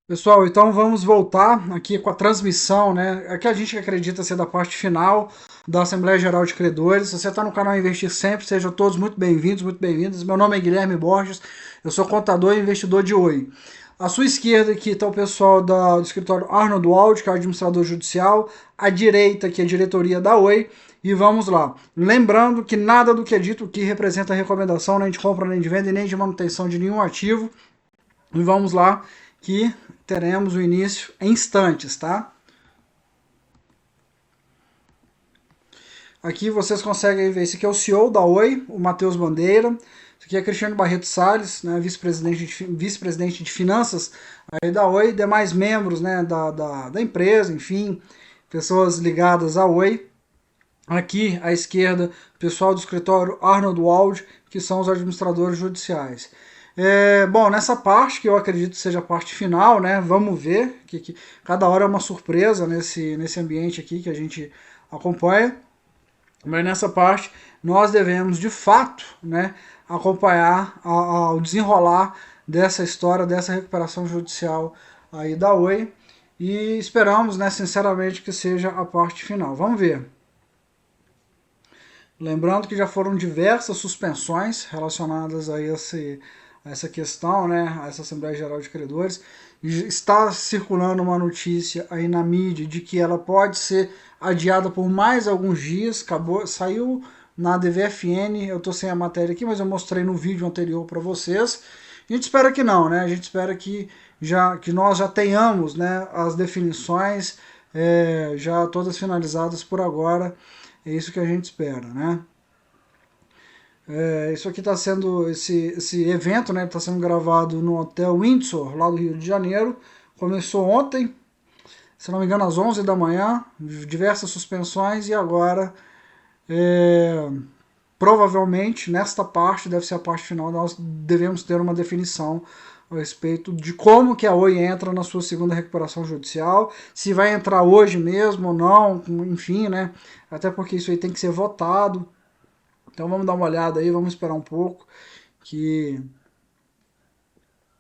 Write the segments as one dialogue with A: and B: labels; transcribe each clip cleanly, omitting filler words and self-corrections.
A: Pessoal, então vamos voltar aqui com a transmissão, né? Aqui a gente acredita ser da parte final da Assembleia Geral de Credores. Se você está no canal Investir Sempre, sejam todos muito bem-vindos, muito bem-vindas. Meu nome é Guilherme Borges, eu sou contador e investidor de Oi. À sua esquerda aqui está o pessoal do escritório Arnold Wald, que é o administrador judicial. À direita aqui é a diretoria da Oi. E vamos lá. Lembrando que nada do que é dito aqui representa recomendação nem de compra, nem de venda e nem de manutenção de nenhum ativo. E vamos lá que teremos o início em instantes, tá? Aqui vocês conseguem ver, esse aqui é o CEO da Oi, o Matheus Bandeira. Esse aqui é Cristiano Barreto Salles, né, vice-presidente de finanças aí da Oi, demais membros, né, da empresa, enfim, pessoas ligadas à Oi. Aqui à esquerda, pessoal do escritório Arnold Wald, que são os administradores judiciais. Bom, nessa parte, que eu acredito seja a parte final, né? Vamos ver, que cada hora é uma surpresa nesse ambiente aqui que a gente acompanha. Mas nessa parte, nós devemos, de fato, né, acompanhar o desenrolar dessa história, dessa recuperação judicial aí da Oi. E esperamos, né, sinceramente, que seja a parte final. Vamos ver. Lembrando que já foram diversas suspensões relacionadas a essa questão, né, a essa Assembleia Geral de Credores. Está circulando uma notícia aí na mídia de que ela pode ser adiada por mais alguns dias. Saiu na DVFN, eu estou sem a matéria aqui, mas eu mostrei no vídeo anterior para vocês. A gente espera que não, né? A gente espera que nós já tenhamos, né, as definições já todas finalizadas por agora. É isso que a gente espera, né? Isso aqui está sendo, esse evento, né, está sendo gravado no Hotel Windsor, lá do Rio de Janeiro. Começou ontem, se não me engano, às 11 da manhã, diversas suspensões, e agora, é, provavelmente, nesta parte, deve ser a parte final, nós devemos ter uma definição a respeito de como que a Oi entra na sua segunda recuperação judicial, se vai entrar hoje mesmo ou não, enfim, né? Até porque isso aí tem que ser votado. Então vamos dar uma olhada aí, vamos esperar um pouco, que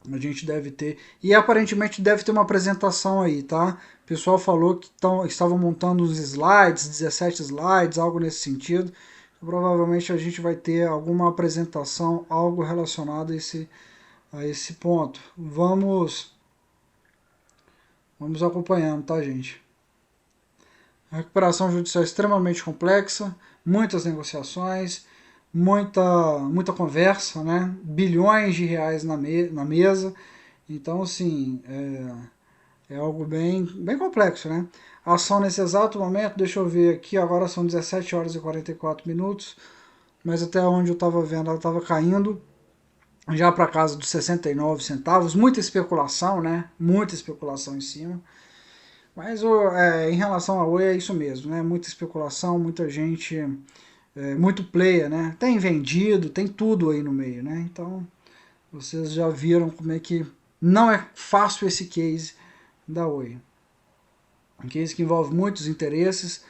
A: a gente deve ter. E aparentemente deve ter uma apresentação aí, tá? O pessoal falou que estavam montando uns slides, 17 slides, algo nesse sentido. Provavelmente a gente vai ter alguma apresentação, algo relacionado a esse ponto. Vamos acompanhando, tá, gente? A recuperação judicial é extremamente complexa, muitas negociações, muita conversa, né? Bilhões de reais na mesa. Então, assim, é algo bem complexo, né? A ação nesse exato momento, deixa eu ver aqui, agora são 17 horas e 44 minutos, mas até onde eu estava vendo, ela estava caindo já para casa dos 69 centavos. Muita especulação, né? Muita especulação em cima. Mas em relação a Oi é isso mesmo, né? Muita especulação, muita gente, muito player, né? Tem vendido, tem tudo aí no meio, né? Então vocês já viram como é que não é fácil esse case da Oi. Um case que envolve muitos interesses,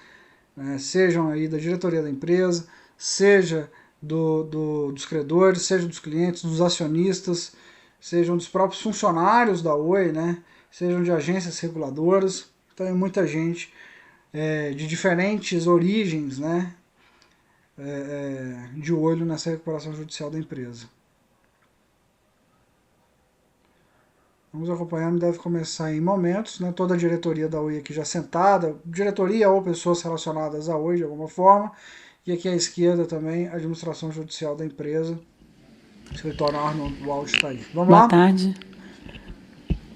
A: né? Sejam aí da diretoria da empresa, seja dos credores, seja dos clientes, dos acionistas, sejam dos próprios funcionários da Oi, né? Sejam de agências reguladoras. Então é muita gente de diferentes origens, né, de olho nessa recuperação judicial da empresa. Vamos acompanhando, deve começar em momentos, né, toda a diretoria da Oi aqui já sentada, diretoria ou pessoas relacionadas à Oi de alguma forma, e aqui à esquerda também a administração judicial da empresa, o escritório Arnold Wald está aí. Vamos
B: Boa
A: lá?
B: tarde.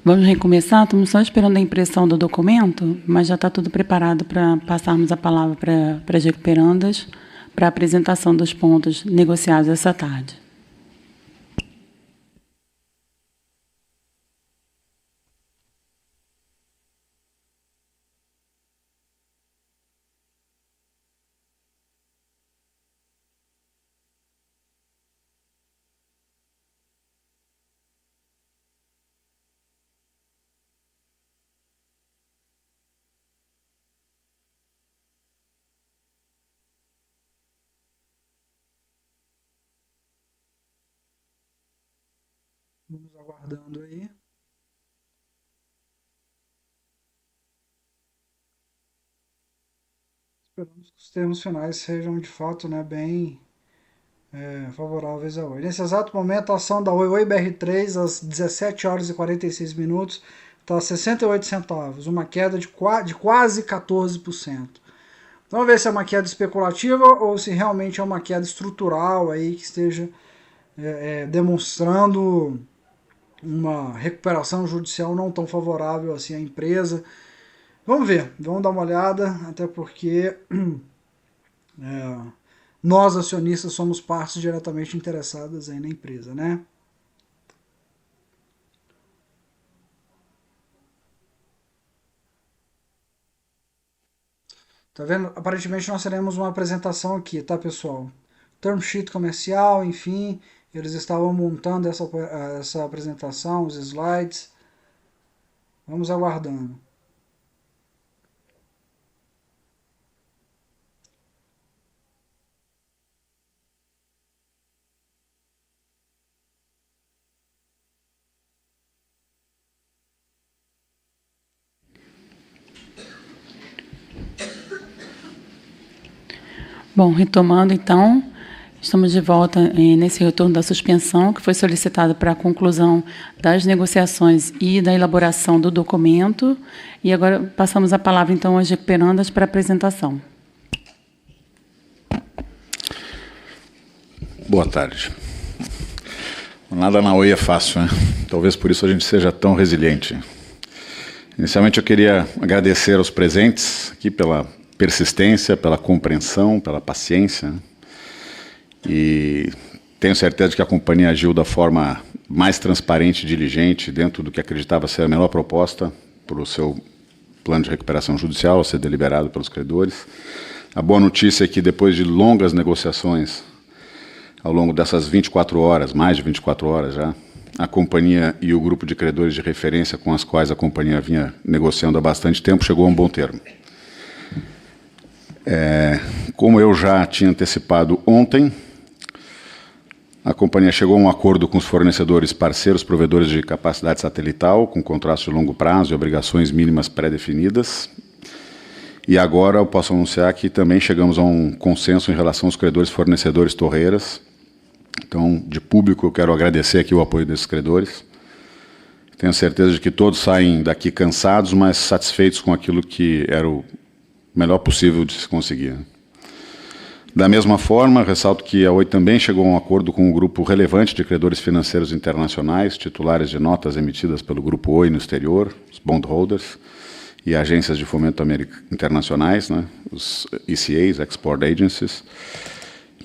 B: Vamos recomeçar? Estamos só esperando a impressão do documento, mas já está tudo preparado para passarmos a palavra para as recuperandas para a apresentação dos pontos negociados essa tarde.
A: Vamos aguardando aí. esperamos que os termos finais sejam de fato, né, bem favoráveis à Oi. Nesse exato momento, a ação da Oi, Oi BR3, às 17 horas e 46 minutos, está a 68 centavos, uma queda de quase 14%. Então, vamos ver se é uma queda especulativa ou se realmente é uma queda estrutural aí que esteja demonstrando uma recuperação judicial não tão favorável assim à empresa. Vamos ver, vamos dar uma olhada, até porque nós acionistas somos partes diretamente interessadas aí na empresa, né? Tá vendo? Aparentemente nós teremos uma apresentação aqui, tá, pessoal? Term sheet comercial, enfim, eles estavam montando essa apresentação, os slides. Vamos aguardando.
B: Bom, retomando então, estamos de volta nesse retorno da suspensão, que foi solicitado para a conclusão das negociações e da elaboração do documento. E agora passamos a palavra, então, às recuperandas para a apresentação.
C: Boa tarde. Nada na Oi é fácil, né? Talvez por isso a gente seja tão resiliente. Inicialmente eu queria agradecer aos presentes aqui pela persistência, pela compreensão, pela paciência. E tenho certeza de que a companhia agiu da forma mais transparente e diligente dentro do que acreditava ser a melhor proposta para o seu plano de recuperação judicial, a ser deliberado pelos credores. A boa notícia é que depois de longas negociações, ao longo dessas 24 horas, mais de 24 horas já, a companhia e o grupo de credores de referência com as quais a companhia vinha negociando há bastante tempo chegou a um bom termo. Como eu já tinha antecipado ontem, a companhia chegou a um acordo com os fornecedores parceiros, provedores de capacidade satelital, com contratos de longo prazo e obrigações mínimas pré-definidas. E agora eu posso anunciar que também chegamos a um consenso em relação aos credores fornecedores torreiras. Então, de público, eu quero agradecer aqui o apoio desses credores. Tenho certeza de que todos saem daqui cansados, mas satisfeitos com aquilo que era o melhor possível de se conseguir. Da mesma forma, ressalto que a Oi também chegou a um acordo com um grupo relevante de credores financeiros internacionais, titulares de notas emitidas pelo grupo Oi no exterior, os bondholders, e agências de fomento internacionais, né, os ECAs, Export Agencies.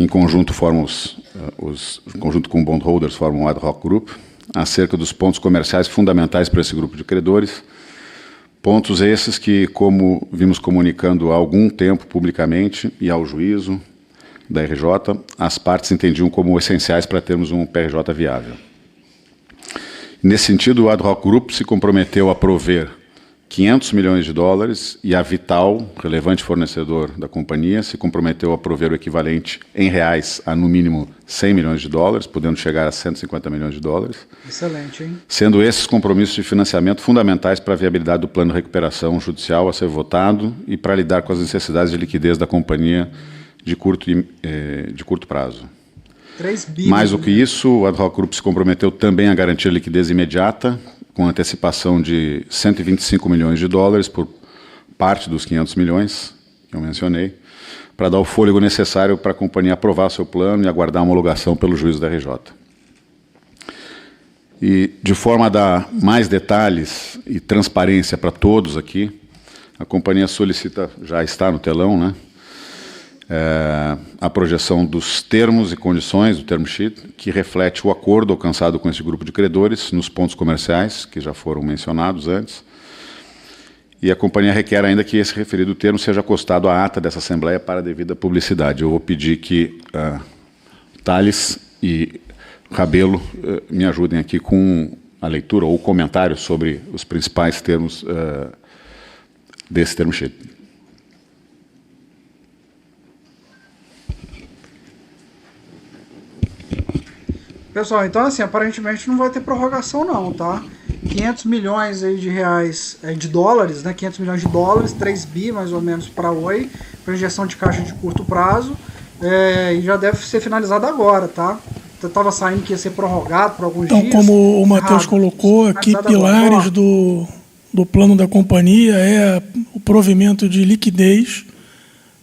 C: Em conjunto, em conjunto com bondholders, formam o Ad Hoc Group, acerca dos pontos comerciais fundamentais para esse grupo de credores. Pontos esses que, como vimos comunicando há algum tempo publicamente e ao juízo da RJ, as partes entendiam como essenciais para termos um PRJ viável. Nesse sentido, o Ad Hoc Group se comprometeu a prover 500 milhões de dólares e a Vital, relevante fornecedor da companhia, se comprometeu a prover o equivalente em reais a, no mínimo, 100 milhões de dólares, podendo chegar a 150 milhões de dólares.
A: Excelente, hein?
C: Sendo esses compromissos de financiamento fundamentais para a viabilidade do plano de recuperação judicial a ser votado e para lidar com as necessidades de liquidez da companhia de curto prazo.
A: 3 bilhões.
C: Mais do que isso, o Ad Hoc Group se comprometeu também a garantir liquidez imediata, com antecipação de 125 milhões de dólares por parte dos 500 milhões que eu mencionei, para dar o fôlego necessário para a companhia aprovar seu plano e aguardar a homologação pelo juízo da RJ. E, de forma a dar mais detalhes e transparência para todos aqui, a companhia solicita, já está no telão, né, a projeção dos termos e condições do term sheet, que reflete o acordo alcançado com esse grupo de credores nos pontos comerciais, que já foram mencionados antes. E a companhia requer ainda que esse referido termo seja acostado à ata dessa Assembleia para a devida publicidade. Eu vou pedir que Thales e Rabelo me ajudem aqui com a leitura ou comentário sobre os principais termos desse term sheet.
A: Pessoal, então assim, aparentemente não vai ter prorrogação não, tá? 500 milhões aí de reais, de dólares, né? 500 milhões de dólares, 3 bi mais ou menos para a Oi, para injeção de caixa de curto prazo, e já deve ser finalizado agora, tá? Estava saindo que ia ser prorrogado por alguns dias.
D: Então, como o Matheus colocou aqui, pilares do plano da companhia é o provimento de liquidez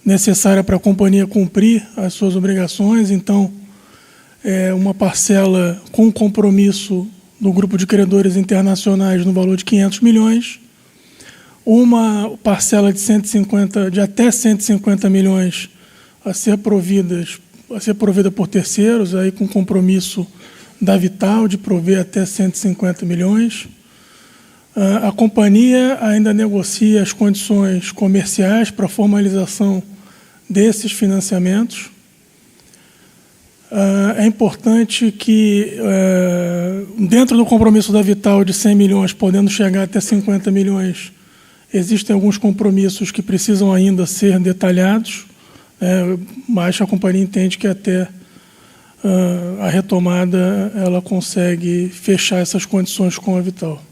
D: necessária para a companhia cumprir as suas obrigações. Então, uma parcela com compromisso do grupo de credores internacionais no valor de 500 milhões, uma parcela de até 150 milhões a ser provida por terceiros, aí com compromisso da Vital de prover até 150 milhões. A companhia ainda negocia as condições comerciais para a formalização desses financiamentos. É importante que, dentro do compromisso da Vital de 100 milhões, podendo chegar até 50 milhões, existem alguns compromissos que precisam ainda ser detalhados, mas a companhia entende que até a retomada ela consegue fechar essas condições com a Vital.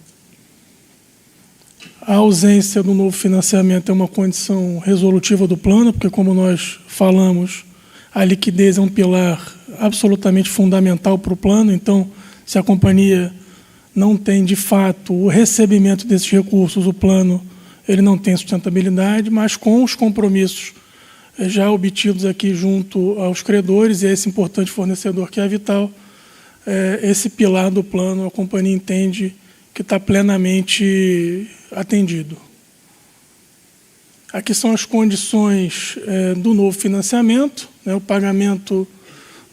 D: A ausência do novo financiamento é uma condição resolutiva do plano, porque, como nós falamos, a liquidez é um pilar absolutamente fundamental para o plano. Então, se a companhia não tem, de fato, o recebimento desses recursos, o plano ele não tem sustentabilidade, mas com os compromissos já obtidos aqui junto aos credores e a esse importante fornecedor que é a Vital, esse pilar do plano a companhia entende que está plenamente atendido. Aqui são as condições do novo financiamento, o pagamento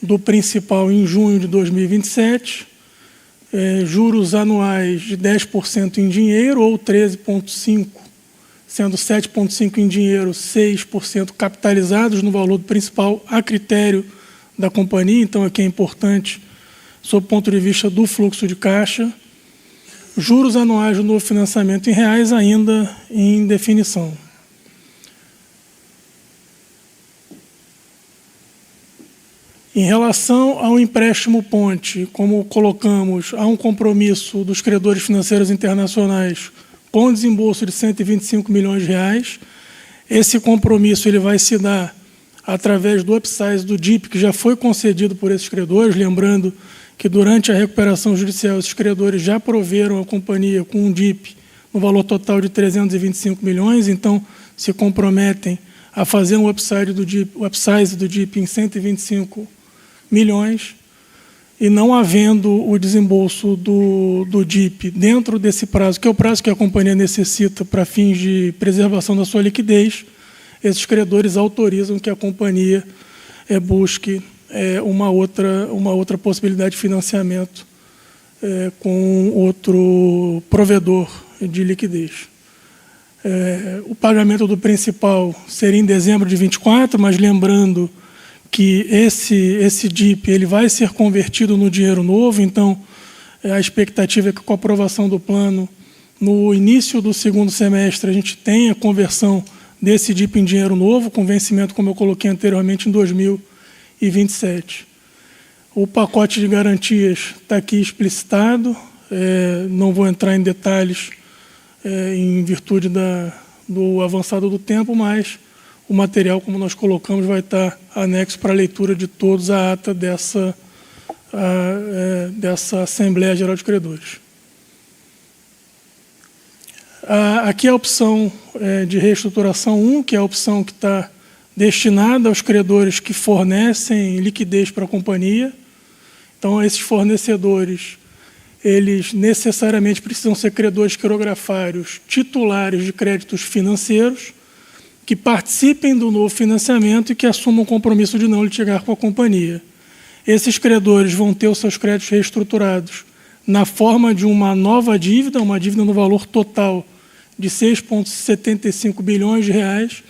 D: do principal em junho de 2027, juros anuais de 10% em dinheiro ou 13,5%, sendo 7,5% em dinheiro, 6% capitalizados no valor do principal a critério da companhia. Então, aqui é importante, sob o ponto de vista do fluxo de caixa. Juros anuais do novo financiamento em reais ainda em definição. Em relação ao empréstimo ponte, como colocamos, há um compromisso dos credores financeiros internacionais com desembolso de 125 milhões de reais. Esse compromisso ele vai se dar através do upsize do DIP, que já foi concedido por esses credores, lembrando que durante a recuperação judicial esses credores já proveram a companhia com um DIP no valor total de 325 milhões, então se comprometem a fazer um upsize do DIP em 125 milhões, e não havendo o desembolso do DIP dentro desse prazo, que é o prazo que a companhia necessita para fins de preservação da sua liquidez, esses credores autorizam que a companhia busque uma outra possibilidade de financiamento com outro provedor de liquidez. O pagamento do principal seria em dezembro de 24, mas lembrando que esse DIP ele vai ser convertido no dinheiro novo, então a expectativa é que com a aprovação do plano, no início do segundo semestre, a gente tenha a conversão desse DIP em dinheiro novo, com vencimento, como eu coloquei anteriormente, em 2027. O pacote de garantias está aqui explicitado, não vou entrar em detalhes em virtude do avançado do tempo, mas o material, como nós colocamos, vai estar anexo para a leitura de todos a ata dessa Assembleia Geral de Credores. Aqui é a opção de reestruturação 1, que é a opção que está destinada aos credores que fornecem liquidez para a companhia. Então, esses fornecedores, eles necessariamente precisam ser credores quirografários titulares de créditos financeiros, que participem do novo financiamento e que assumam o compromisso de não litigar com a companhia. Esses credores vão ter os seus créditos reestruturados na forma de uma nova dívida, uma dívida no valor total de 6,75 bilhões de reais,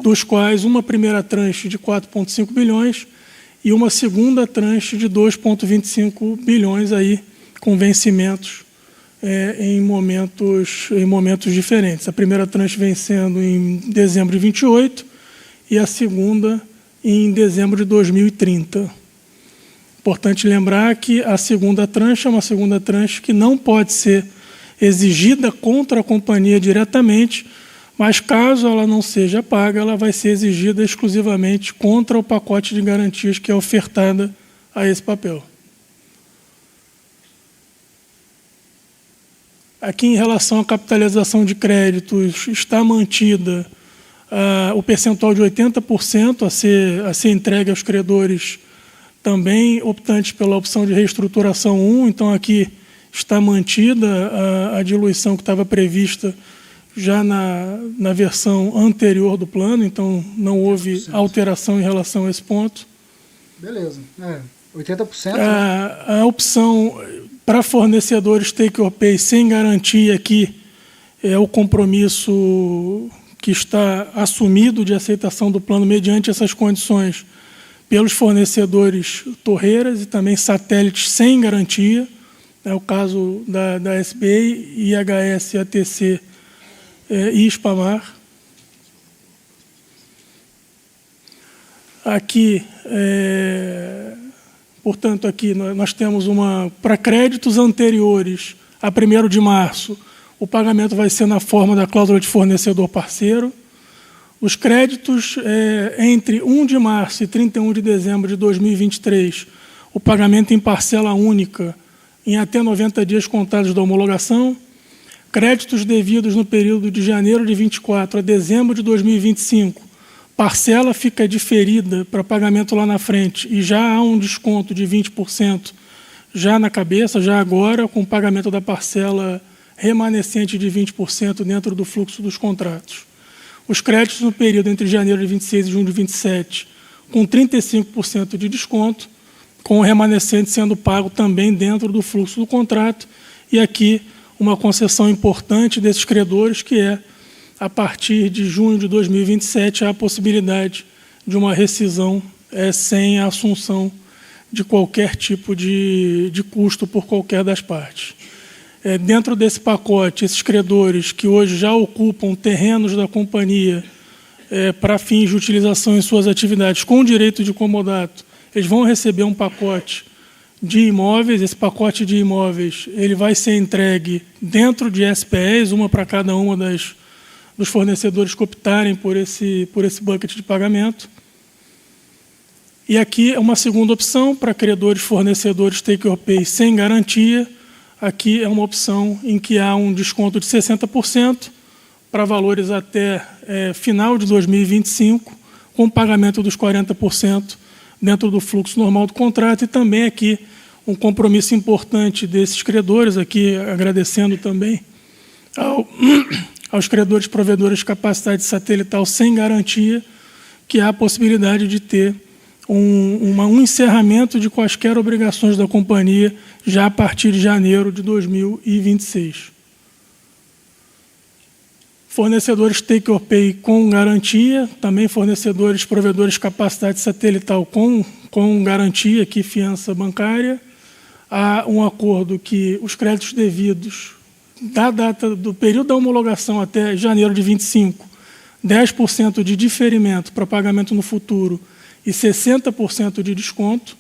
D: dos quais uma primeira tranche de 4,5 bilhões e uma segunda tranche de 2,25 bilhões, aí, com vencimentos em momentos diferentes. A primeira tranche vencendo em dezembro de 28 e a segunda em dezembro de 2030. Importante lembrar que a segunda tranche é uma segunda tranche que não pode ser exigida contra a companhia diretamente, mas caso ela não seja paga, ela vai ser exigida exclusivamente contra o pacote de garantias que é ofertada a esse papel. Aqui, em relação à capitalização de créditos, está mantida o percentual de 80% a ser entregue aos credores também optantes pela opção de reestruturação 1. Então, aqui está mantida a diluição que estava prevista já na versão anterior do plano, então não houve alteração em relação a esse ponto.
A: Beleza. 80%.
D: A opção para fornecedores take or pay sem garantia aqui é o compromisso que está assumido de aceitação do plano mediante essas condições pelos fornecedores torreiras e também satélites sem garantia. É o caso da SBA, IHS, ATC e Spamar. Aqui, portanto, aqui nós temos para créditos anteriores a 1º de março, o pagamento vai ser na forma da cláusula de fornecedor parceiro. Os créditos entre 1 de março e 31 de dezembro de 2023, o pagamento em parcela única em até 90 dias contados da homologação. Créditos devidos no período de janeiro de 24 a dezembro de 2025, parcela fica diferida para pagamento lá na frente e já há um desconto de 20% já na cabeça, já agora, com o pagamento da parcela remanescente de 20% dentro do fluxo dos contratos. Os créditos no período entre janeiro de 26 e junho de 27, com 35% de desconto, com o remanescente sendo pago também dentro do fluxo do contrato. E aqui uma concessão importante desses credores, que é, a partir de junho de 2027, há a possibilidade de uma rescisão sem a assunção de qualquer tipo de custo por qualquer das partes. Dentro desse pacote, esses credores que hoje já ocupam terrenos da companhia para fins de utilização em suas atividades com direito de comodato, eles vão receber um pacote de imóveis. Esse pacote de imóveis ele vai ser entregue dentro de SPEs, uma para cada uma dos fornecedores que optarem por esse bucket de pagamento. E aqui é uma segunda opção para credores fornecedores take or pay sem garantia. Aqui é uma opção em que há um desconto de 60% para valores até final de 2025, com pagamento dos 40% dentro do fluxo normal do contrato. E também aqui um compromisso importante desses credores, aqui agradecendo também aos credores provedores de capacidade satelital sem garantia, que há a possibilidade de ter um encerramento de quaisquer obrigações da companhia já a partir de janeiro de 2026. Fornecedores take or pay com garantia, também fornecedores provedores de capacidade satelital com garantia, aqui fiança bancária. Há um acordo que os créditos devidos da data do período da homologação até janeiro de 25, 10% de diferimento para pagamento no futuro e 60% de desconto.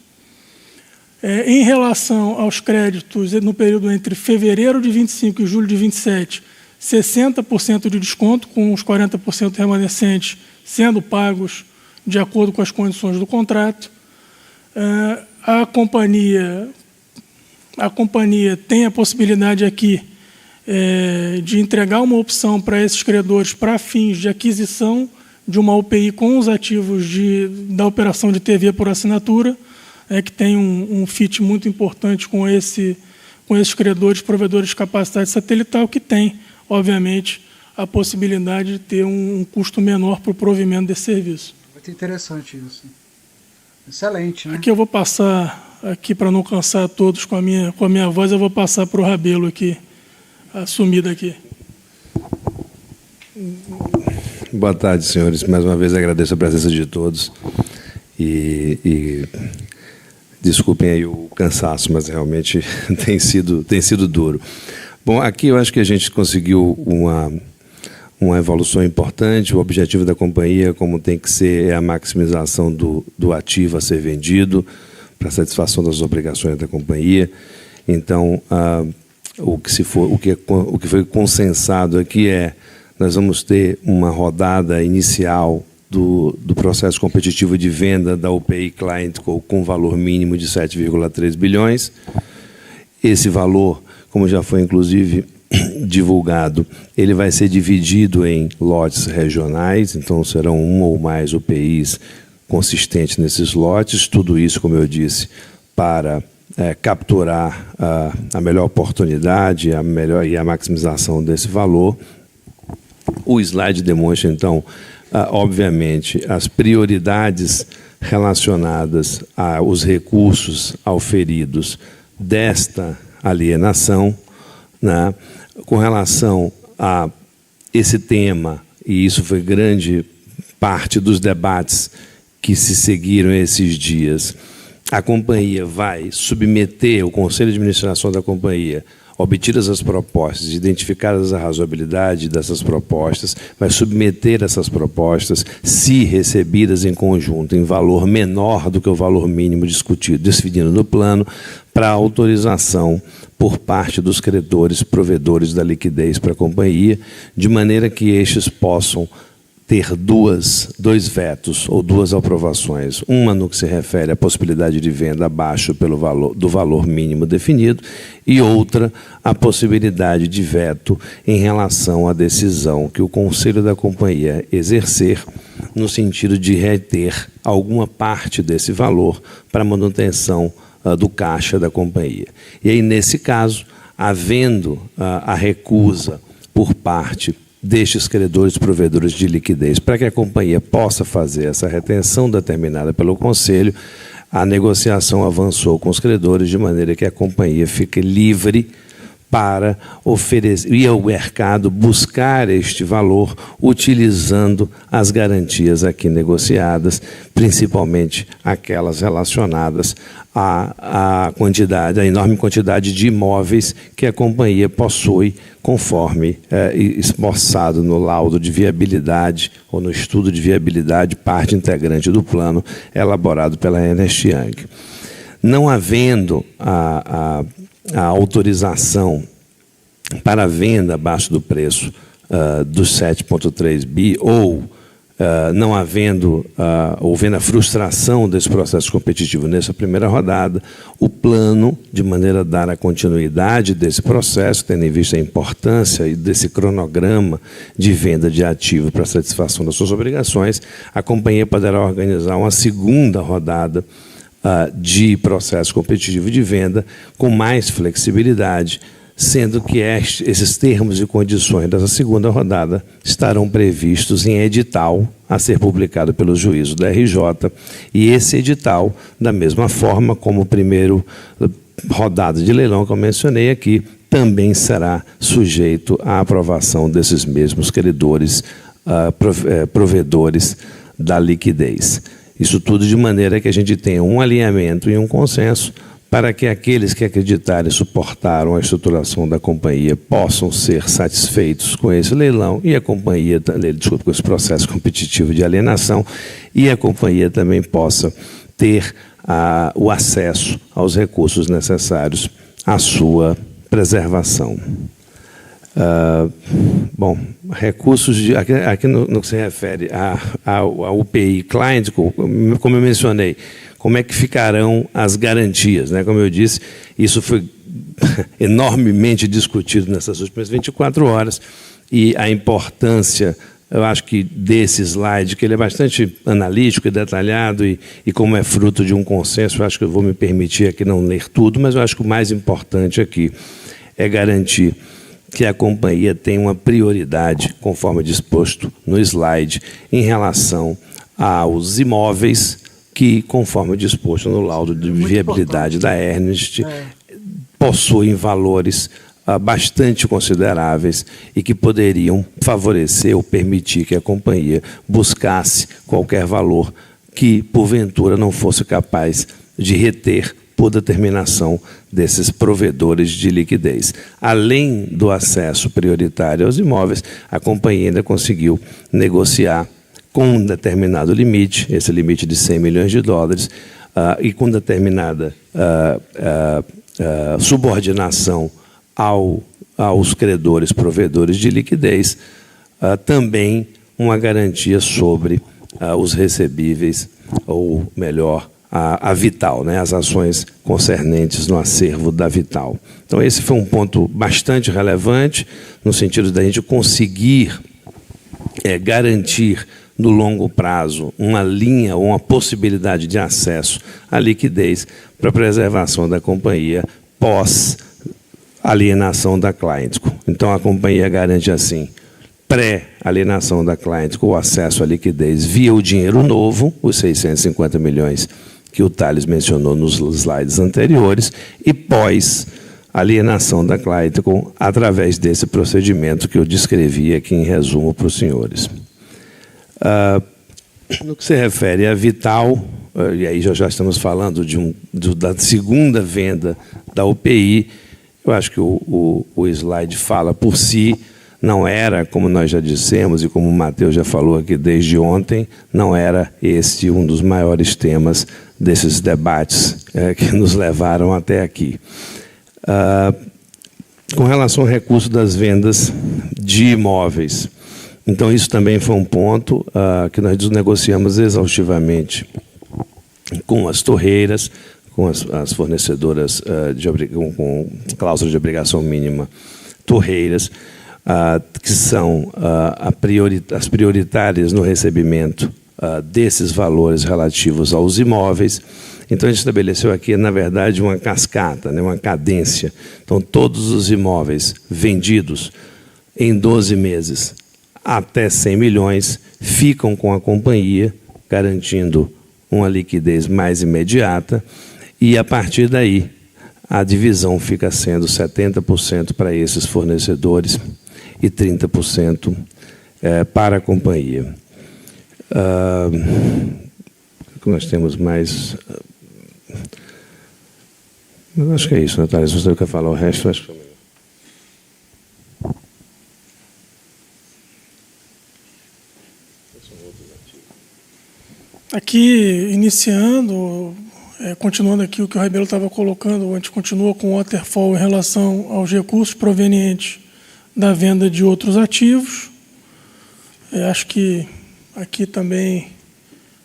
D: Em relação aos créditos no período entre fevereiro de 25 e julho de 27, 60% de desconto, com os 40% remanescentes sendo pagos de acordo com as condições do contrato. A companhia tem a possibilidade aqui de entregar uma opção para esses credores para fins de aquisição de uma UPI com os ativos da operação de TV por assinatura, que tem um fit muito importante com esses credores provedores de capacidade satelital, que tem, obviamente, a possibilidade de ter um custo menor para o provimento desse serviço.
A: Muito interessante isso. Excelente, né?
D: Aqui eu vou passar, aqui para não cansar todos com a minha voz, eu vou passar para o Rabelo aqui, assumido aqui.
E: Boa tarde, senhores. Mais uma vez agradeço a presença de todos e desculpem aí o cansaço, mas realmente tem sido duro. Bom, aqui eu acho que a gente conseguiu uma evolução importante. O objetivo da companhia, como tem que ser, é a maximização do ativo a ser vendido para satisfação das obrigações da companhia. Então, o que foi consensado aqui é, nós vamos ter uma rodada inicial do processo competitivo de venda da UPI Client com valor mínimo de 7,3 bilhões. Esse valor, como já foi inclusive divulgado, ele vai ser dividido em lotes regionais, então serão uma ou mais UPIs consistentes nesses lotes, tudo isso, como eu disse, para capturar a melhor oportunidade, a maximização desse valor. O slide demonstra, então, obviamente, as prioridades relacionadas aos recursos auferidos desta alienação, né? Com relação a esse tema, e isso foi grande parte dos debates que se seguiram esses dias, a companhia vai submeter, o Conselho de Administração da companhia, obtidas as propostas, identificadas a razoabilidade dessas propostas, vai submeter essas propostas, se recebidas em conjunto, em valor menor do que o valor mínimo discutido, definido no plano, para autorização por parte dos credores provedores da liquidez para a companhia, de maneira que estes possam ter dois vetos ou duas aprovações, uma no que se refere à possibilidade de venda abaixo do valor mínimo definido e outra a possibilidade de veto em relação à decisão que o Conselho da companhia exercer no sentido de reter alguma parte desse valor para manutenção do caixa da companhia. E aí, nesse caso, havendo a recusa por parte destes credores provedores de liquidez para que a companhia possa fazer essa retenção determinada pelo Conselho, a negociação avançou com os credores de maneira que a companhia fique livre para oferecer, ir ao mercado buscar este valor utilizando as garantias aqui negociadas, principalmente aquelas relacionadas à enorme quantidade de imóveis que a companhia possui, conforme esboçado no laudo de viabilidade ou no estudo de viabilidade, parte integrante do plano elaborado pela Ernst Young. Não havendo a autorização para venda abaixo do preço dos 7,3 bi ou não havendo a frustração desse processo competitivo nessa primeira rodada, o plano, de maneira a dar a continuidade desse processo, tendo em vista a importância desse cronograma de venda de ativo para satisfação das suas obrigações, a companhia poderá organizar uma segunda rodada de processo competitivo de venda com mais flexibilidade, sendo que esses termos e condições dessa segunda rodada estarão previstos em edital a ser publicado pelo juízo da RJ, e esse edital, da mesma forma como o primeiro rodada de leilão que eu mencionei aqui, também será sujeito à aprovação desses mesmos credores provedores da liquidez. Isso tudo de maneira que a gente tenha um alinhamento e um consenso para que aqueles que acreditarem e suportaram a estruturação da companhia possam ser satisfeitos com esse leilão e a companhia, com esse processo competitivo de alienação, e a companhia também possa ter o acesso aos recursos necessários à sua preservação. Bom, recursos aqui no que se refere à UPI Client, como eu mencionei, como é que ficarão as garantias, né? Como eu disse, isso foi enormemente discutido nessas últimas 24 horas, e a importância, eu acho que desse slide, que ele é bastante analítico e detalhado, e como é fruto de um consenso, eu acho que eu vou me permitir aqui não ler tudo, mas eu acho que o mais importante aqui é garantir que a companhia tem uma prioridade, conforme disposto no slide, em relação aos imóveis que, conforme disposto no laudo de viabilidade da Ernst, possuem valores bastante consideráveis e que poderiam favorecer ou permitir que a companhia buscasse qualquer valor que, porventura, não fosse capaz de reter por determinação desses provedores de liquidez. Além do acesso prioritário aos imóveis, a companhia ainda conseguiu negociar com um determinado limite, esse limite de 100 milhões de dólares, e com determinada subordinação aos credores provedores de liquidez, também uma garantia sobre os recebíveis, ou melhor, a Vital, né, as ações concernentes no acervo da Vital. Então, esse foi um ponto bastante relevante, no sentido da gente conseguir garantir, no longo prazo, uma linha ou uma possibilidade de acesso à liquidez para a preservação da companhia pós-alienação da Clientco. Então, a companhia garante, assim, pré-alienação da Clientco, o acesso à liquidez via o dinheiro novo, os 650 milhões que o Thales mencionou nos slides anteriores, e pós-alienação da Clientco, através desse procedimento que eu descrevi aqui em resumo para os senhores. No que se refere à Vital, e aí já estamos falando da segunda venda da UPI, eu acho que o slide fala por si. Não era, como nós já dissemos, e como o Matheus já falou aqui desde ontem, não era este um dos maiores temas desses debates que nos levaram até aqui. Com relação ao recurso das vendas de imóveis, então isso também foi um ponto que nós negociamos exaustivamente com as torreiras, com as fornecedoras com cláusula de obrigação mínima torreiras, que são as prioritárias no recebimento desses valores relativos aos imóveis. Então, a gente estabeleceu aqui, na verdade, uma cascata, né, uma cadência. Então, todos os imóveis vendidos em 12 meses até 100 milhões ficam com a companhia, garantindo uma liquidez mais imediata, e, a partir daí, a divisão fica sendo 70% para esses fornecedores e 30% para a companhia. O que nós temos mais? Eu acho que é isso, Natália. Se você quer falar o resto, acho que é melhor.
D: Aqui, iniciando, continuando aqui o que o Rabelo estava colocando, a gente continua com o waterfall em relação aos recursos provenientes da venda de outros ativos. Acho que aqui também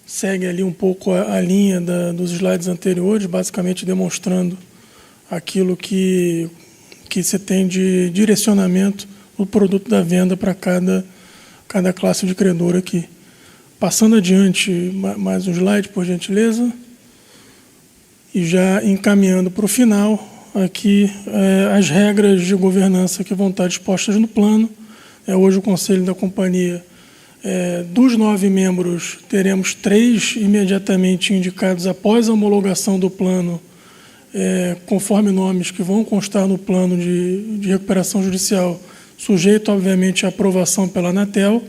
D: segue ali um pouco a linha dos slides anteriores, basicamente demonstrando aquilo que se tem de direcionamento do produto da venda para cada classe de credor aqui. Passando adiante, mais um slide, por gentileza. E já encaminhando para o final, aqui as regras de governança que vão estar dispostas no plano. Hoje o Conselho da Companhia, dos 9 membros, teremos 3 imediatamente indicados após a homologação do plano, conforme nomes que vão constar no plano de recuperação judicial, sujeito, obviamente, à aprovação pela Anatel.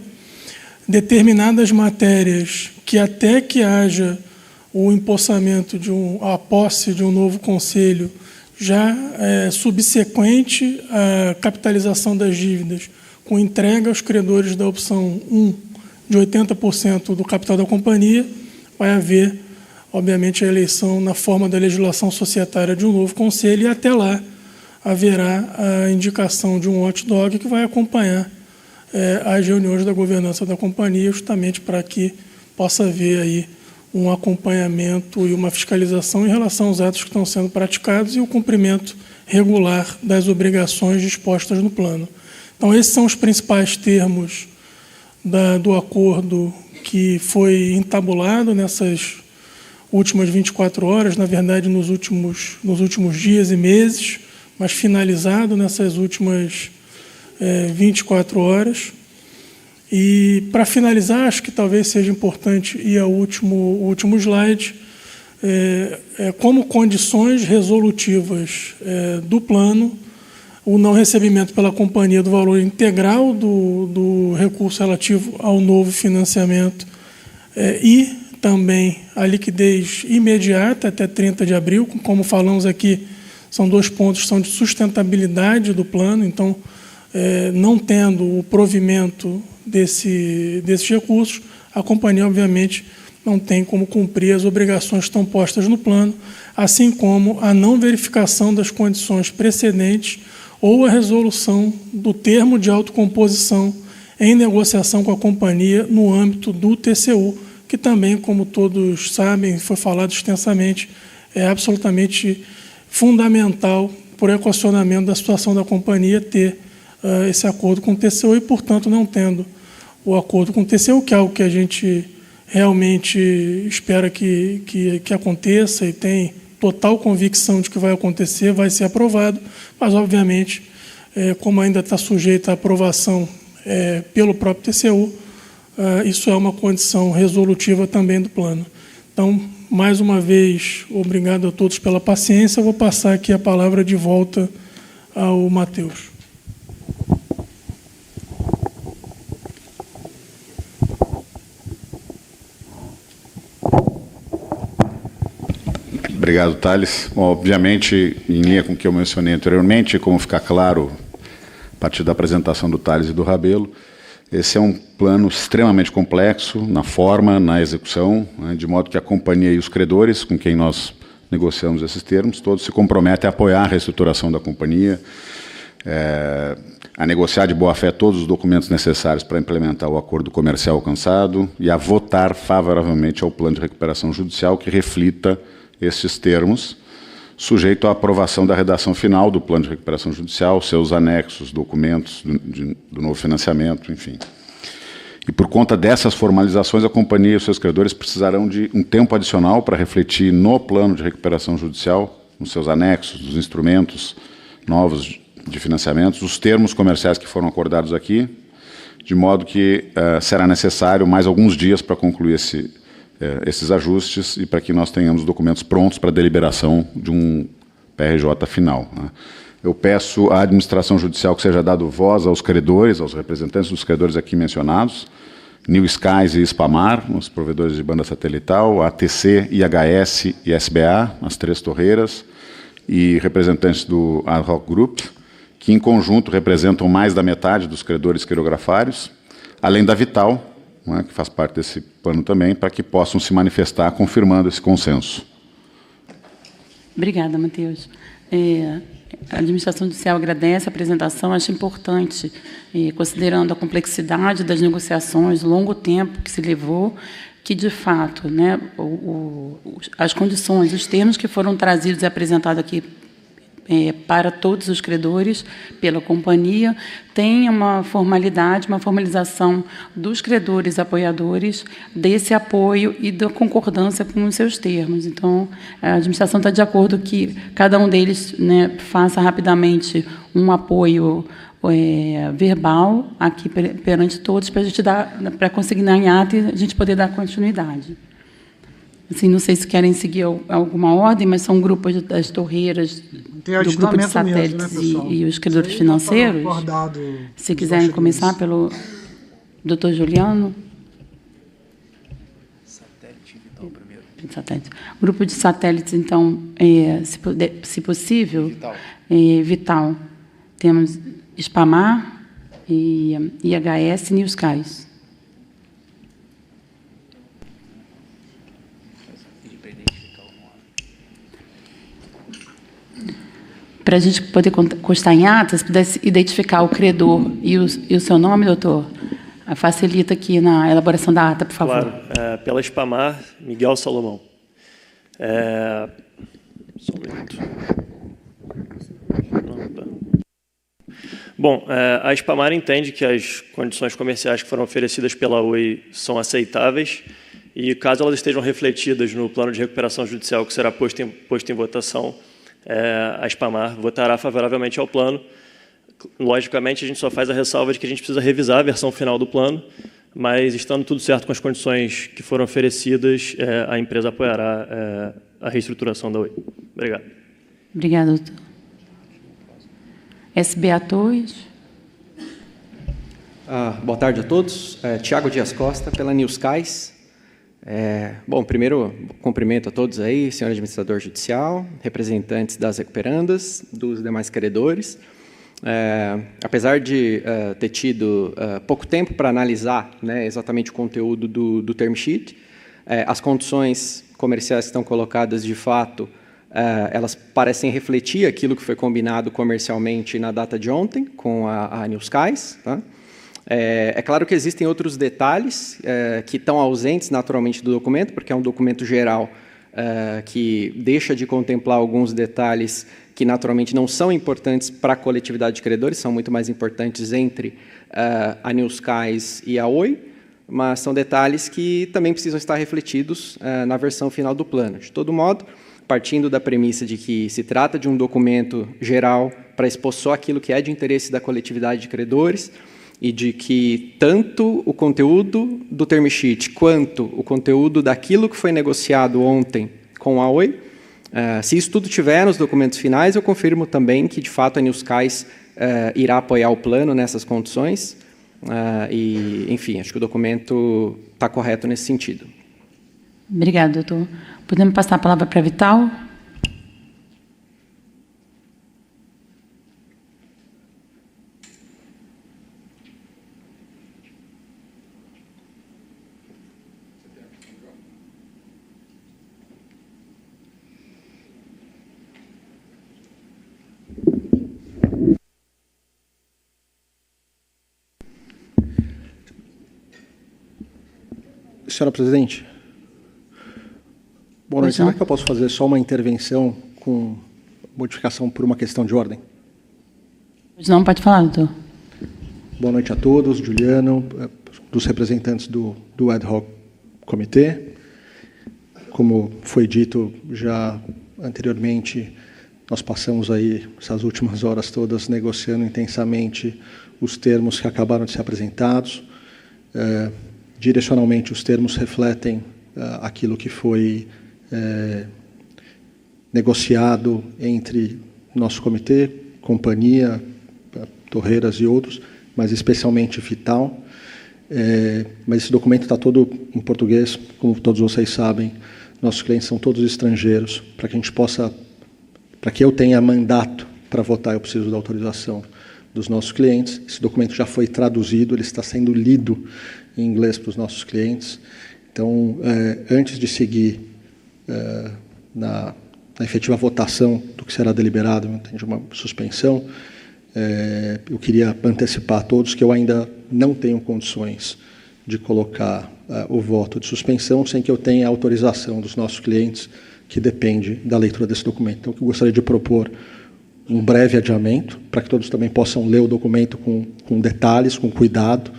D: Determinadas matérias que, até que haja o empossamento a posse de um novo conselho, já subsequente à capitalização das dívidas, com entrega aos credores da opção 1 de 80% do capital da companhia, vai haver, obviamente, a eleição na forma da legislação societária de um novo conselho, e até lá haverá a indicação de um watchdog que vai acompanhar as reuniões da governança da companhia, justamente para que possa haver aí um acompanhamento e uma fiscalização em relação aos atos que estão sendo praticados e o cumprimento regular das obrigações dispostas no plano. Então, esses são os principais termos do acordo que foi entabulado nessas últimas 24 horas, na verdade, nos últimos dias e meses, mas finalizado nessas últimas 24 horas. E, para finalizar, acho que talvez seja importante ir ao último slide, como condições resolutivas do plano, o não recebimento pela companhia do valor integral do recurso relativo ao novo financiamento e também a liquidez imediata até 30 de abril, como falamos aqui, são 2 pontos que são de sustentabilidade do plano, então, não tendo o provimento desses recursos, a companhia, obviamente, não tem como cumprir as obrigações que estão postas no plano, assim como a não verificação das condições precedentes ou a resolução do termo de autocomposição em negociação com a companhia no âmbito do TCU, que também, como todos sabem, foi falado extensamente, é absolutamente fundamental para o equacionamento da situação da companhia ter esse acordo com o TCU e, portanto, não tendo o acordo com o TCU, que é algo que a gente realmente espera que aconteça e tem total convicção de que vai acontecer, vai ser aprovado, mas, obviamente, como ainda está sujeito à aprovação pelo próprio TCU, isso é uma condição resolutiva também do plano. Então, mais uma vez, obrigado a todos pela paciência. Eu vou passar aqui a palavra de volta ao Matheus.
C: Obrigado, Thales. Bom, obviamente, em linha com o que eu mencionei anteriormente, como ficar claro a partir da apresentação do Thales e do Rabelo, esse é um plano extremamente complexo na forma, na execução, né, de modo que a companhia e os credores, com quem nós negociamos esses termos, todos se comprometem a apoiar a reestruturação da companhia, a negociar de boa-fé todos os documentos necessários para implementar o acordo comercial alcançado e a votar favoravelmente ao plano de recuperação judicial que reflita esses termos, sujeito à aprovação da redação final do plano de recuperação judicial, seus anexos, documentos do novo financiamento, enfim. E por conta dessas formalizações, a companhia e os seus credores precisarão de um tempo adicional para refletir no plano de recuperação judicial, nos seus anexos, dos instrumentos novos de financiamentos, os termos comerciais que foram acordados aqui, de modo que será necessário mais alguns dias para concluir esses ajustes e para que nós tenhamos documentos prontos para deliberação de um PRJ final, né. Eu peço à administração judicial que seja dado voz aos credores, aos representantes dos credores aqui mencionados, New Skies e Spamar, os provedores de banda satelital, ATC, IHS e SBA, as três torreiras, e representantes do Ad Hoc Group, que em conjunto representam mais da metade dos credores quirografários, além da Vital, né, que faz parte desse plano também, para que possam se manifestar confirmando esse consenso.
B: Obrigada, Matheus. A administração judicial agradece a apresentação, acho importante, considerando a complexidade das negociações, o longo tempo que se levou, que, de fato, né, as condições, os termos que foram trazidos e apresentados aqui para todos os credores pela companhia, tem uma formalidade, uma formalização dos credores apoiadores desse apoio e da concordância com os seus termos. Então, a administração está de acordo que cada um deles, né, faça rapidamente um apoio verbal aqui perante todos para a gente para conseguir dar em ata e a gente poder dar continuidade. Assim, não sei se querem seguir alguma ordem, mas são grupos das torreiras, do grupo de satélites mesmo, né, e os credores financeiros. Se quiserem começar pelo Dr. Juliano. Satélite Vital primeiro. Satélite. Grupo de satélites, então, se possível, Vital. Temos Spamar, IHS e New Skies. Para a gente poder constar em ata, se pudesse identificar o credor e o seu nome, doutor, facilita aqui na elaboração da ata, por favor.
F: Claro. Pela Spamar, Miguel Salomão. Só um minuto. Bom, a Spamar entende que as condições comerciais que foram oferecidas pela Oi são aceitáveis e, caso elas estejam refletidas no plano de recuperação judicial que será posto em votação, a Spamar votará favoravelmente ao plano. Logicamente, a gente só faz a ressalva de que a gente precisa revisar a versão final do plano, mas, estando tudo certo com as condições que foram oferecidas, a empresa apoiará a reestruturação da Oi. Obrigado.
B: Obrigada, doutor. SBA Torres.
G: Boa tarde a todos. Tiago Dias Costa, pela New Skies. Bom, primeiro, cumprimento a todos aí, senhor administrador judicial, representantes das recuperandas, dos demais credores. Apesar de ter tido pouco tempo para analisar, né, exatamente o conteúdo do term sheet, as condições comerciais que estão colocadas, de fato, elas parecem refletir aquilo que foi combinado comercialmente na data de ontem com a New Skies, tá? É claro que existem outros detalhes que estão ausentes naturalmente do documento, porque é um documento geral que deixa de contemplar alguns detalhes que naturalmente não são importantes para a coletividade de credores, são muito mais importantes entre a Newskies e a Oi, mas são detalhes que também precisam estar refletidos na versão final do plano. De todo modo, partindo da premissa de que se trata de um documento geral para expor só aquilo que é de interesse da coletividade de credores, e de que tanto o conteúdo do term sheet quanto o conteúdo daquilo que foi negociado ontem com a Oi, se isso tudo tiver nos documentos finais, eu confirmo também que, de fato, a Newskies irá apoiar o plano nessas condições. E, enfim, acho que o documento está correto nesse sentido.
B: Obrigada, doutor. Podemos passar a palavra para a Vital?
H: Senhora presidente, boa noite. Será que eu posso fazer só uma intervenção com modificação por uma questão de ordem?
B: Não, pode falar, doutor.
H: Boa noite a todos, Juliano, dos representantes do Ad Hoc Comitê. Como foi dito já anteriormente, nós passamos aí essas últimas horas todas negociando intensamente os termos que acabaram de ser apresentados. Direcionalmente, os termos refletem aquilo que foi negociado entre nosso comitê, companhia, Torreiras e outros, mas especialmente Vital. Mas esse documento está todo em português, como todos vocês sabem. Nossos clientes são todos estrangeiros. Para que a gente possa, para que eu tenha mandato para votar, eu preciso da autorização dos nossos clientes. Esse documento já foi traduzido, ele está sendo lido em inglês para os nossos clientes. Então, antes de seguir na efetiva votação do que será deliberado, de uma suspensão, eu queria antecipar a todos que eu ainda não tenho condições de colocar o voto de suspensão sem que eu tenha a autorização dos nossos clientes, que depende da leitura desse documento. Então, eu gostaria de propor um breve adiamento, para que todos também possam ler o documento com detalhes, com cuidado,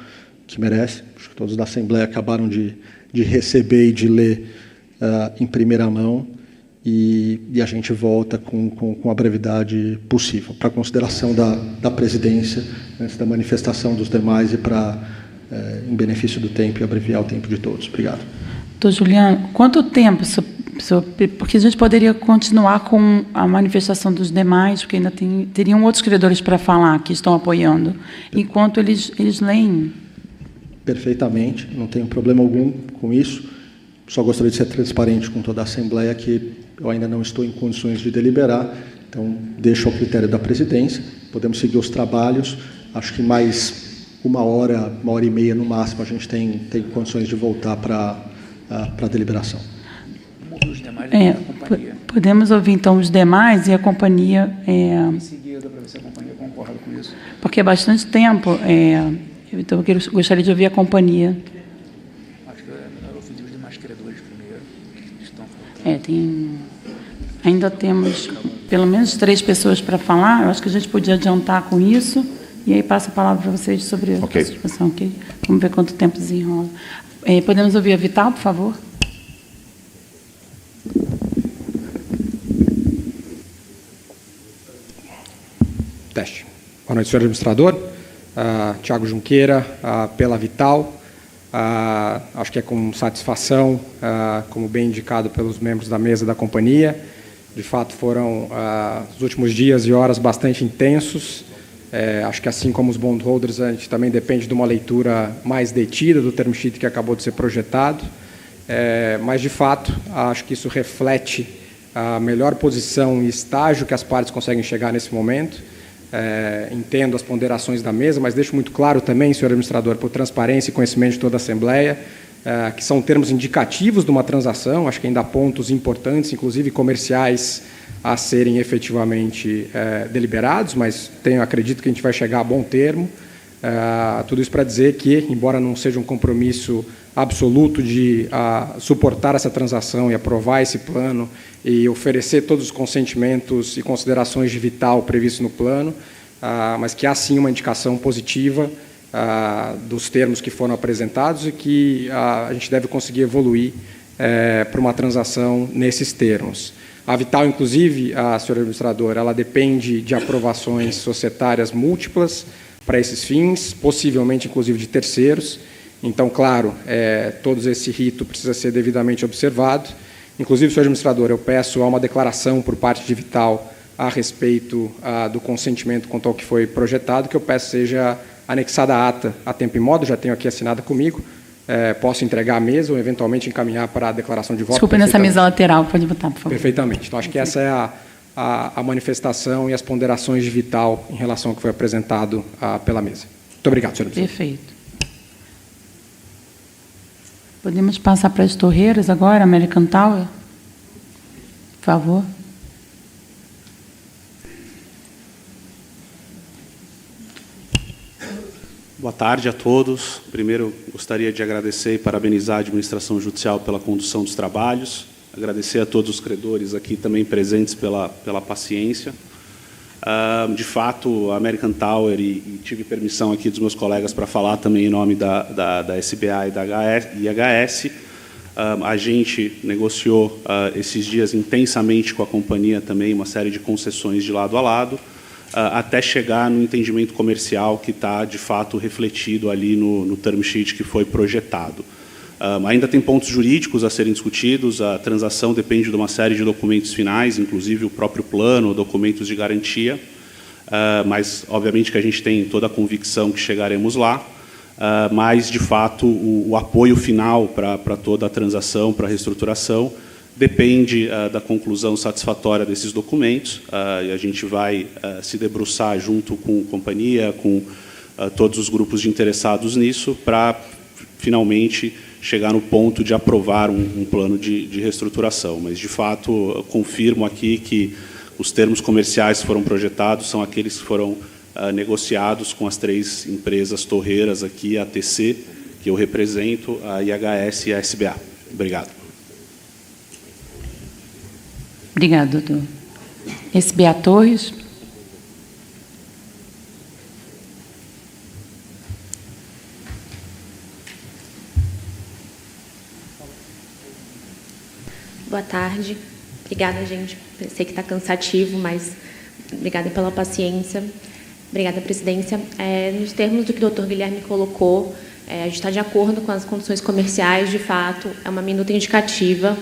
H: que merece. Acho que todos da Assembleia acabaram de receber e de ler em primeira mão, e a gente volta com a brevidade possível, para consideração da presidência, antes da manifestação dos demais e para, em benefício do tempo, e abreviar o tempo de todos. Obrigado.
B: Doutor Juliano, quanto tempo, porque a gente poderia continuar com a manifestação dos demais, porque ainda teriam outros credores para falar que estão apoiando, enquanto eles leem?
H: Perfeitamente, não tenho problema algum com isso. Só gostaria de ser transparente com toda a Assembleia que eu ainda não estou em condições de deliberar, então deixo ao critério da presidência. Podemos seguir os trabalhos. Acho que mais uma hora e meia no máximo a gente tem condições de voltar para a deliberação.
B: Podemos ouvir então os demais e a companhia.
I: Em seguida, para ver se a companhia concorda com isso.
B: Porque é bastante tempo. Então, eu gostaria de ouvir a companhia.
I: Acho que é melhor ouvir os demais credores primeiro. Estão
B: Ainda temos pelo menos 3 pessoas para falar. Eu acho que a gente podia adiantar com isso. E aí passo a palavra para vocês sobre a situação. Okay? Vamos ver quanto tempo desenrola. Podemos ouvir a Vital, por favor?
J: Teste. Boa noite, senhor administrador. Tiago Junqueira, pela Vital. Acho que é com satisfação, como bem indicado pelos membros da mesa da companhia. De fato, foram os últimos dias e horas bastante intensos. Acho que, assim como os bondholders, a gente também depende de uma leitura mais detida do term sheet que acabou de ser projetado. Mas, de fato, acho que isso reflete a melhor posição e estágio que as partes conseguem chegar nesse momento. Entendo as ponderações da mesa, mas deixo muito claro também, senhor administrador, por transparência e conhecimento de toda a Assembleia, que são termos indicativos de uma transação. Acho que ainda há pontos importantes, inclusive comerciais, a serem efetivamente deliberados, mas acredito que a gente vai chegar a bom termo. Tudo isso para dizer que, embora não seja um compromisso absoluto de suportar essa transação e aprovar esse plano e oferecer todos os consentimentos e considerações de vital previstos no plano, mas que há sim uma indicação positiva dos termos que foram apresentados e que a gente deve conseguir evoluir para uma transação nesses termos. A Vital, inclusive, senhor administrador, ela depende de aprovações societárias múltiplas para esses fins, possivelmente, inclusive, de terceiros. Então, claro, todo esse rito precisa ser devidamente observado. Inclusive, senhor administrador, eu peço uma declaração por parte de Vital a respeito do consentimento quanto ao que foi projetado, que eu peço seja anexada à ata a tempo e modo, já tenho aqui assinada comigo, posso entregar à mesa ou, eventualmente, encaminhar para a declaração de voto.
B: Desculpe, nessa mesa lateral, pode botar, por favor.
J: Perfeitamente. Então, acho que essa é a manifestação e as ponderações de Vital em relação ao que foi apresentado pela mesa. Muito obrigado, senhor presidente.
B: Perfeito. Podemos passar para as torreiras agora, American Tower? Por favor.
K: Boa tarde a todos. Primeiro, gostaria de agradecer e parabenizar a administração judicial pela condução dos trabalhos, agradecer a todos os credores aqui também presentes pela paciência. De fato, a American Tower, e tive permissão aqui dos meus colegas para falar também em nome da SBA e da IHS, a gente negociou esses dias intensamente com a companhia também uma série de concessões de lado a lado, até chegar no entendimento comercial que está, de fato, refletido ali no term sheet que foi projetado. Ainda tem pontos jurídicos a serem discutidos, a transação depende de uma série de documentos finais, inclusive o próprio plano, documentos de garantia, mas, obviamente, que a gente tem toda a convicção que chegaremos lá, mas, de fato, o apoio final para toda a transação, para a reestruturação, depende da conclusão satisfatória desses documentos, e a gente vai se debruçar junto com a companhia, com todos os grupos de interessados nisso, para, finalmente, chegar no ponto de aprovar um plano de reestruturação. Mas, de fato, eu confirmo aqui que os termos comerciais que foram projetados são aqueles que foram negociados com as 3 empresas torreiras aqui, a TC, que eu represento, a IHS e a SBA. Obrigado.
B: Obrigado, doutor. SBA Torres.
L: Boa tarde. Obrigada, gente. Sei que está cansativo, mas obrigada pela paciência. Obrigada, presidência. Nos termos do que o doutor Guilherme colocou, a gente está de acordo com as condições comerciais, de fato, é uma minuta indicativa.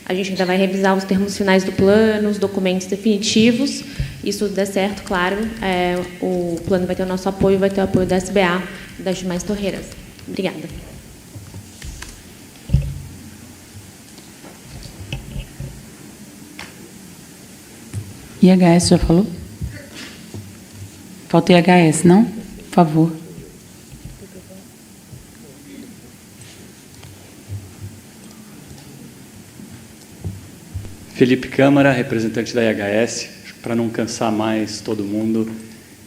L: A gente ainda vai revisar os termos finais do plano, os documentos definitivos. Isso der certo, claro, o plano vai ter o nosso apoio, vai ter o apoio da SBA e das demais torreiras. Obrigada.
B: IHS já falou? Falta IHS, não? Por favor.
M: Felipe Câmara, representante da IHS. Para não cansar mais todo mundo,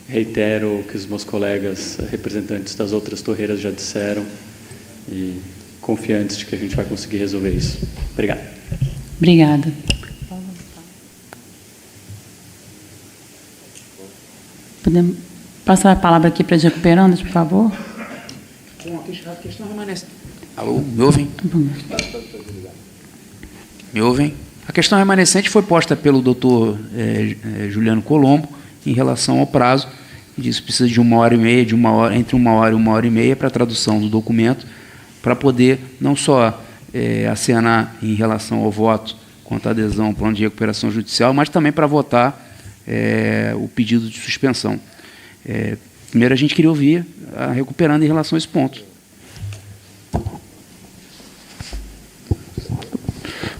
M: reitero o que os meus colegas representantes das outras torreiras já disseram e confiantes de que a gente vai conseguir resolver isso. Obrigado.
B: Obrigada. Podemos passar a palavra aqui para as recuperandas, por favor?
I: A questão remanescente. Alô, me ouvem? Me ouvem? A questão remanescente foi posta pelo doutor Juliano Colombo em relação ao prazo. Ele disse que precisa de 1h30, entre 1 hora e 1h30 para a tradução do documento, para poder não só acenar em relação ao voto quanto à adesão ao plano de recuperação judicial, mas também para votar o pedido de suspensão. Primeiro, a gente queria ouvir a recuperando em relação a esse ponto.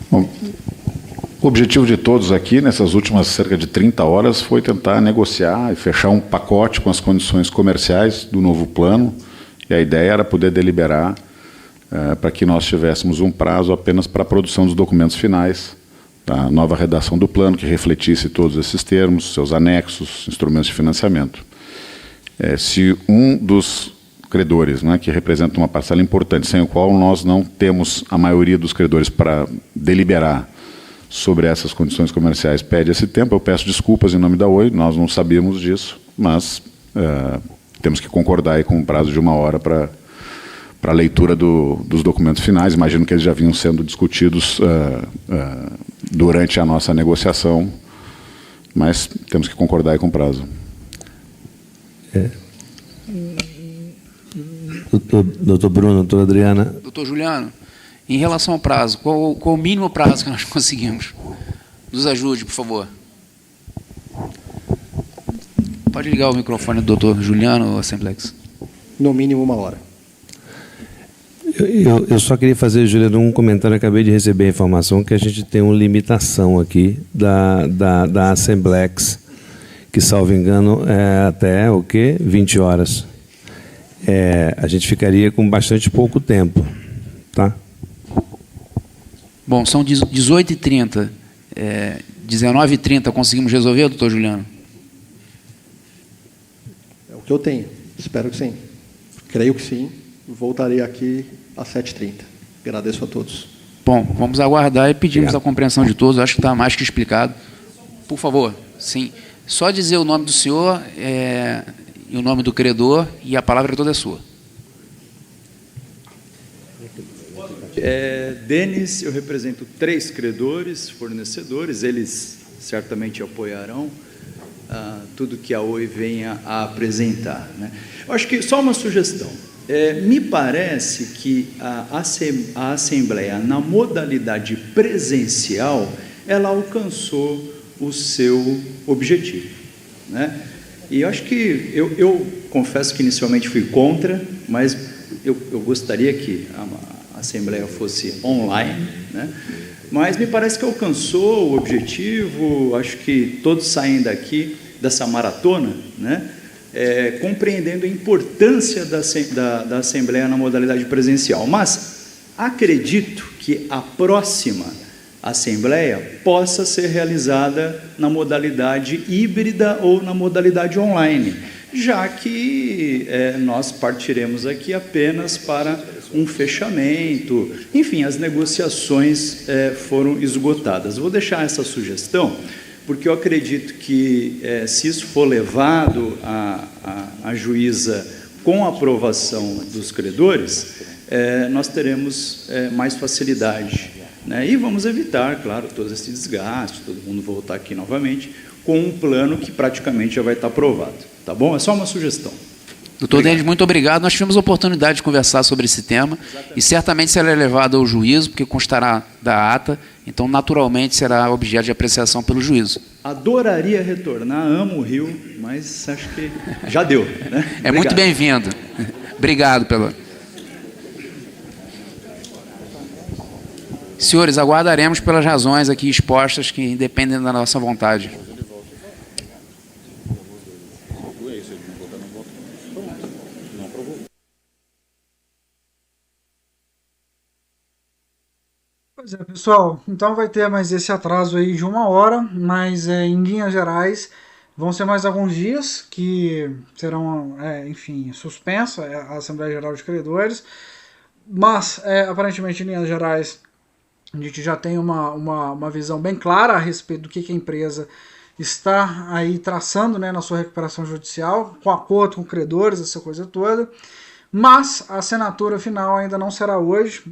C: Bom, o objetivo de todos aqui, nessas últimas cerca de 30 horas, foi tentar negociar e fechar um pacote com as condições comerciais do novo plano, e a ideia era poder deliberar para que nós tivéssemos um prazo apenas para a produção dos documentos finais, da nova redação do plano, que refletisse todos esses termos, seus anexos, instrumentos de financiamento. se um dos credores, né, que representa uma parcela importante, sem o qual nós não temos a maioria dos credores para deliberar sobre essas condições comerciais, pede esse tempo, eu peço desculpas em nome da Oi, nós não sabíamos disso, mas temos que concordar aí com um prazo de 1 hora para a leitura dos documentos finais. Imagino que eles já vinham sendo discutidos durante a nossa negociação, mas temos que concordar aí com o prazo.
E: Doutor Bruno, doutora Adriana.
I: Doutor Juliano, em relação ao prazo, qual o mínimo prazo que nós conseguimos? Nos ajude, por favor. Pode ligar o microfone do doutor Juliano, Assemblex.
H: No mínimo 1 hora.
E: Eu só queria fazer, Juliano, um comentário. Acabei de receber a informação que a gente tem uma limitação aqui da Assemblex, que, salvo engano, é até o quê? 20 horas. A gente ficaria com bastante pouco tempo, tá?
I: Bom, são 18h30. 19h30 conseguimos resolver, doutor Juliano?
H: É o que eu tenho. Espero que sim. Creio que sim. Voltarei aqui às 7h30. Agradeço a todos.
I: Bom, vamos aguardar e pedimos
E: Obrigado.
I: a compreensão de todos. Acho que está mais que explicado. Por favor, sim. Só dizer o nome do senhor e o nome do credor, e a palavra toda é sua.
N: Denis, eu represento 3 credores, fornecedores, eles certamente apoiarão tudo que a Oi venha a apresentar, né? Eu acho que, só uma sugestão, me parece que a Assembleia, na modalidade presencial, ela alcançou o seu objetivo, né? E eu acho que, eu confesso que inicialmente fui contra, mas eu gostaria que a Assembleia fosse online, né? Mas me parece que alcançou o objetivo. Acho que todos saem daqui, dessa maratona, né, compreendendo a importância da Assembleia na modalidade presencial. Mas acredito que a próxima Assembleia possa ser realizada na modalidade híbrida ou na modalidade online, já que nós partiremos aqui apenas para um fechamento. Enfim, as negociações foram esgotadas. Vou deixar essa sugestão, porque eu acredito que, se isso for levado à juíza com a aprovação dos credores, nós teremos mais facilidade, né? E vamos evitar, claro, todo esse desgaste, todo mundo voltar aqui novamente, com um plano que praticamente já vai estar aprovado. Tá bom? É só uma sugestão.
I: Doutor Denis, muito obrigado. Nós tivemos a oportunidade de conversar sobre esse tema. Exatamente. E certamente será levado ao juízo, porque constará da ata, então naturalmente será objeto de apreciação pelo juízo.
N: Adoraria retornar, amo o Rio, mas acho que já deu, né?
I: É muito bem-vindo. Obrigado pela... Senhores, aguardaremos pelas razões aqui expostas que independem da nossa vontade.
A: Pois é, pessoal, então vai ter mais esse atraso aí de 1 hora, mas em linhas gerais vão ser mais alguns dias que serão, enfim, suspensa a Assembleia Geral de Credores, mas aparentemente em linhas gerais a gente já tem uma visão bem clara a respeito do que a empresa está aí traçando, né, na sua recuperação judicial, com acordo com credores, essa coisa toda, mas a assinatura final ainda não será hoje,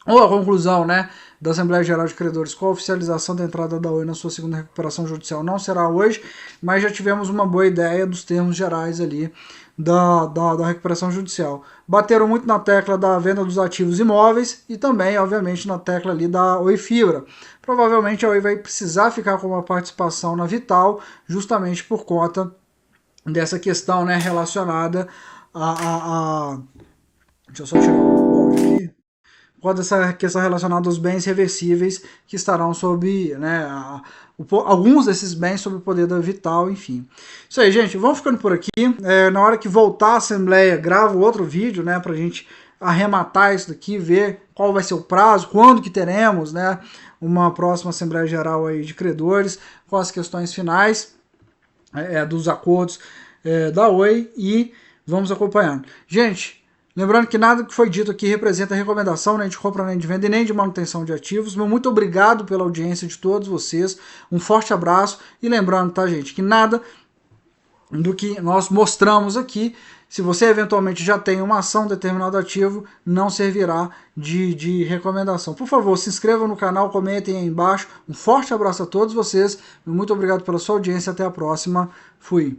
A: ou a conclusão, né, da Assembleia Geral de Credores com a oficialização da entrada da Oi na sua segunda recuperação judicial não será hoje, mas já tivemos uma boa ideia dos termos gerais ali da recuperação judicial. Bateram muito na tecla da venda dos ativos imóveis e também, obviamente, na tecla ali da Oi Fibra. Provavelmente a Oi vai precisar ficar com uma participação na Vital, justamente por conta dessa questão, né, relacionada Deixa eu só tirar o áudio aqui. Por causa dessa questão relacionada aos bens reversíveis que estarão sob, né, alguns desses bens sob o poder da Vital, enfim. Isso aí, gente, vamos ficando por aqui. Na hora que voltar a Assembleia, gravo outro vídeo, né, pra gente arrematar isso daqui, ver qual vai ser o prazo, quando que teremos, né, uma próxima Assembleia Geral aí de Credores, com as questões finais dos acordos da Oi e vamos acompanhando. Gente, lembrando que nada que foi dito aqui representa recomendação nem de compra, nem de venda e nem de manutenção de ativos. Meu muito obrigado pela audiência de todos vocês. Um forte abraço. E lembrando, tá, gente, que nada do que nós mostramos aqui, se você eventualmente já tem uma ação de determinado ativo, não servirá de recomendação. Por favor, se inscrevam no canal, comentem aí embaixo. Um forte abraço a todos vocês. Muito obrigado pela sua audiência. Até a próxima. Fui.